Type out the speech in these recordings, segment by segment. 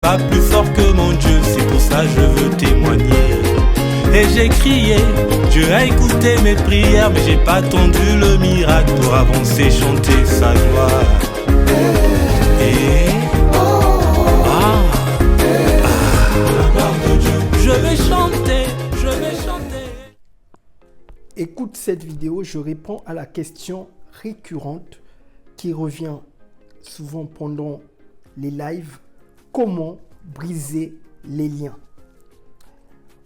pas plus fort que mon Dieu, c'est pour ça que je veux témoigner. Et j'ai crié, Dieu a écouté mes prières, mais j'ai pas attendu le miracle pour avancer, chanter sa gloire. Et la gloire de Dieu, je vais chanter, je vais chanter. Écoute cette vidéo, je réponds à la question récurrente qui revient souvent pendant les lives. Comment briser les liens?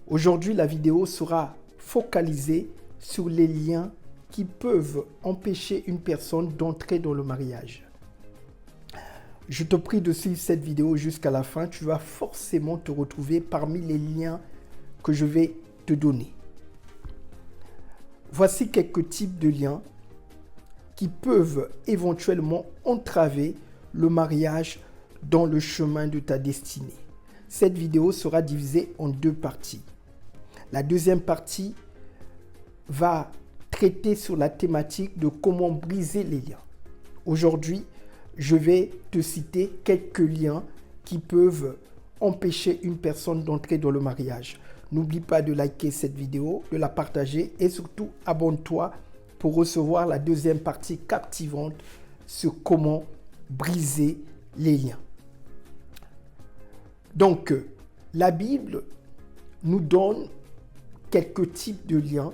Aujourd'hui, la vidéo sera focalisée sur les liens qui peuvent empêcher une personne d'entrer dans le mariage. Je te prie de suivre cette vidéo jusqu'à la fin. Tu vas forcément te retrouver parmi les liens que je vais te donner. Voici quelques types de liens qui peuvent éventuellement entraver le mariage dans le chemin de ta destinée. Cette vidéo sera divisée en deux parties. La deuxième partie va traiter sur la thématique de comment briser les liens. Aujourd'hui, je vais te citer quelques liens qui peuvent empêcher une personne d'entrer dans le mariage. N'oublie pas de liker cette vidéo, de la partager et surtout abonne-toi pour recevoir la deuxième partie captivante sur comment briser les liens. Donc, la Bible nous donne quelques types de liens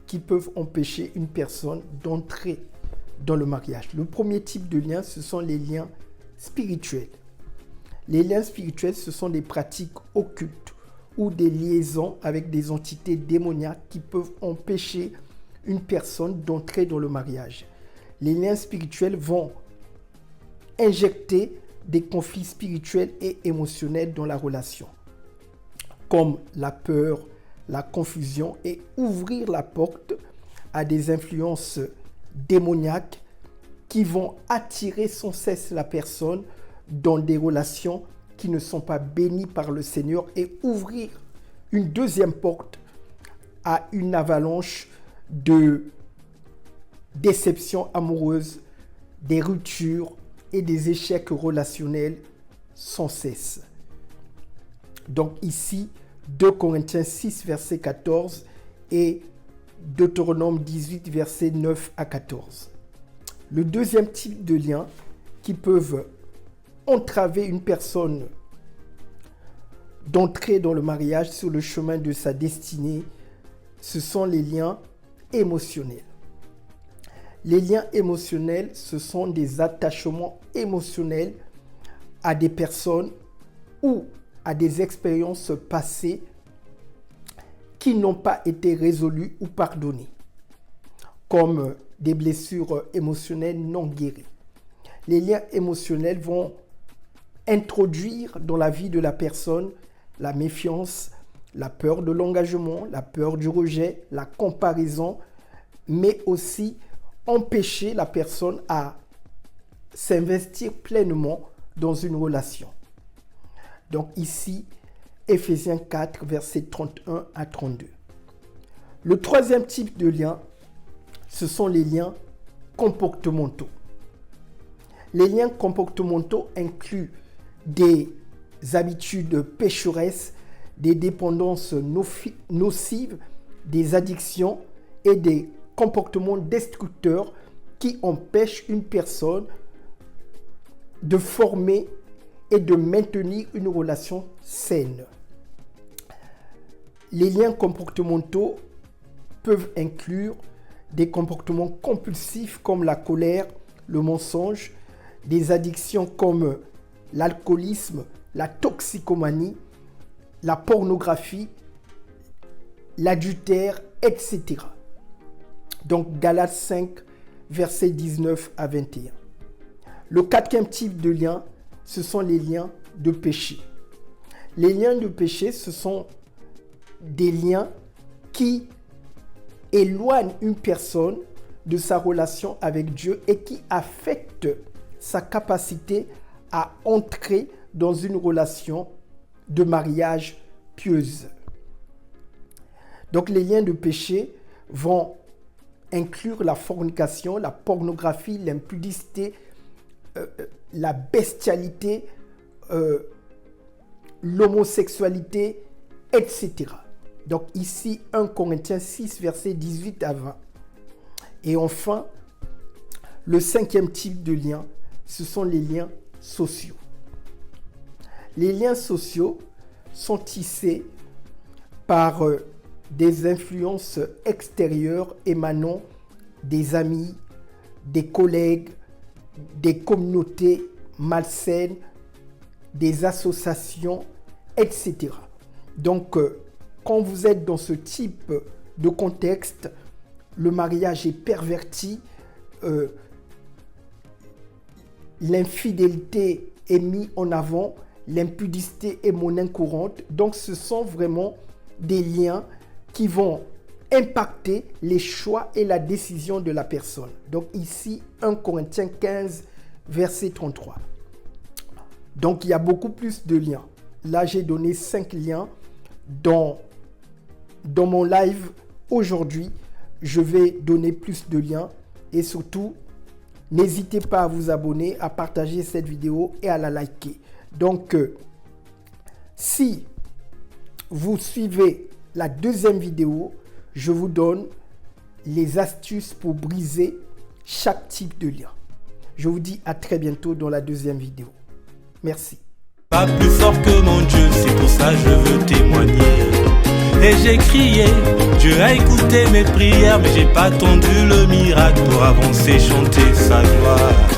qui peuvent empêcher une personne d'entrer dans le mariage. Le premier type de lien, ce sont les liens spirituels. Les liens spirituels, ce sont des pratiques occultes ou des liaisons avec des entités démoniaques qui peuvent empêcher une personne d'entrer dans le mariage. Les liens spirituels vont injecter des conflits spirituels et émotionnels dans la relation, comme la peur, la confusion, et ouvrir la porte à des influences démoniaques qui vont attirer sans cesse la personne dans des relations qui ne sont pas bénies par le Seigneur et ouvrir une deuxième porte à une avalanche de déceptions amoureuses, des ruptures et des échecs relationnels sans cesse. Donc ici, 2 Corinthiens 6, verset 14 et Deutéronome 18, verset 9 à 14. Le deuxième type de liens qui peuvent entraver une personne d'entrer dans le mariage sur le chemin de sa destinée, ce sont les liens émotionnels. Les liens émotionnels, ce sont des attachements émotionnels à des personnes ou à des expériences passées qui n'ont pas été résolues ou pardonnées, comme des blessures émotionnelles non guéries. Les liens émotionnels vont introduire dans la vie de la personne la méfiance, la peur de l'engagement, la peur du rejet, la comparaison, mais aussi empêcher la personne à s'investir pleinement dans une relation. Donc ici, Éphésiens 4, versets 31 à 32. Le troisième type de lien, ce sont les liens comportementaux. Les liens comportementaux incluent des habitudes pécheresses, des dépendances nocives, des addictions et des comportements destructeurs qui empêchent une personne de former et de maintenir une relation saine. Les liens comportementaux peuvent inclure des comportements compulsifs comme la colère, le mensonge, des addictions comme l'alcoolisme, la toxicomanie, la pornographie, l'adultère, etc. Donc Galates 5, versets 19 à 21. Le quatrième type de lien, ce sont les liens de péché. Les liens de péché, ce sont des liens qui éloignent une personne de sa relation avec Dieu et qui affectent sa capacité à entrer dans une relation de mariage pieuse. Donc les liens de péché vont inclure la fornication, la pornographie, l'impudicité, la bestialité, l'homosexualité, etc. Donc ici, 1 Corinthiens 6, versets 18 à 20. Et enfin, le 5e type de lien, ce sont les liens sociaux. Les liens sociaux sont tissés par des influences extérieures émanant des amis, des collègues, des communautés malsaines, des associations, etc. Donc, quand vous êtes dans ce type de contexte, le mariage est perverti, l'infidélité est mise en avant, l'impudicité est monnaie courante. Donc, ce sont vraiment des liens qui vont impacter les choix et la décision de la personne. Donc, ici, 1 Corinthiens 15, verset 33. Donc, il y a beaucoup plus de liens. Là, j'ai donné 5 liens dans mon live aujourd'hui. Je vais donner plus de liens et surtout, n'hésitez pas à vous abonner, à partager cette vidéo et à la liker. Donc, si vous suivez la deuxième vidéo, je vous donne les astuces pour briser chaque type de lien. Je vous dis à très bientôt dans la deuxième vidéo. Merci. Pas plus fort que mon Dieu, c'est pour ça que je veux témoigner. Et j'ai crié, Dieu a écouté mes prières, mais j'ai pas attendu le miracle pour avancer, chanter sa gloire.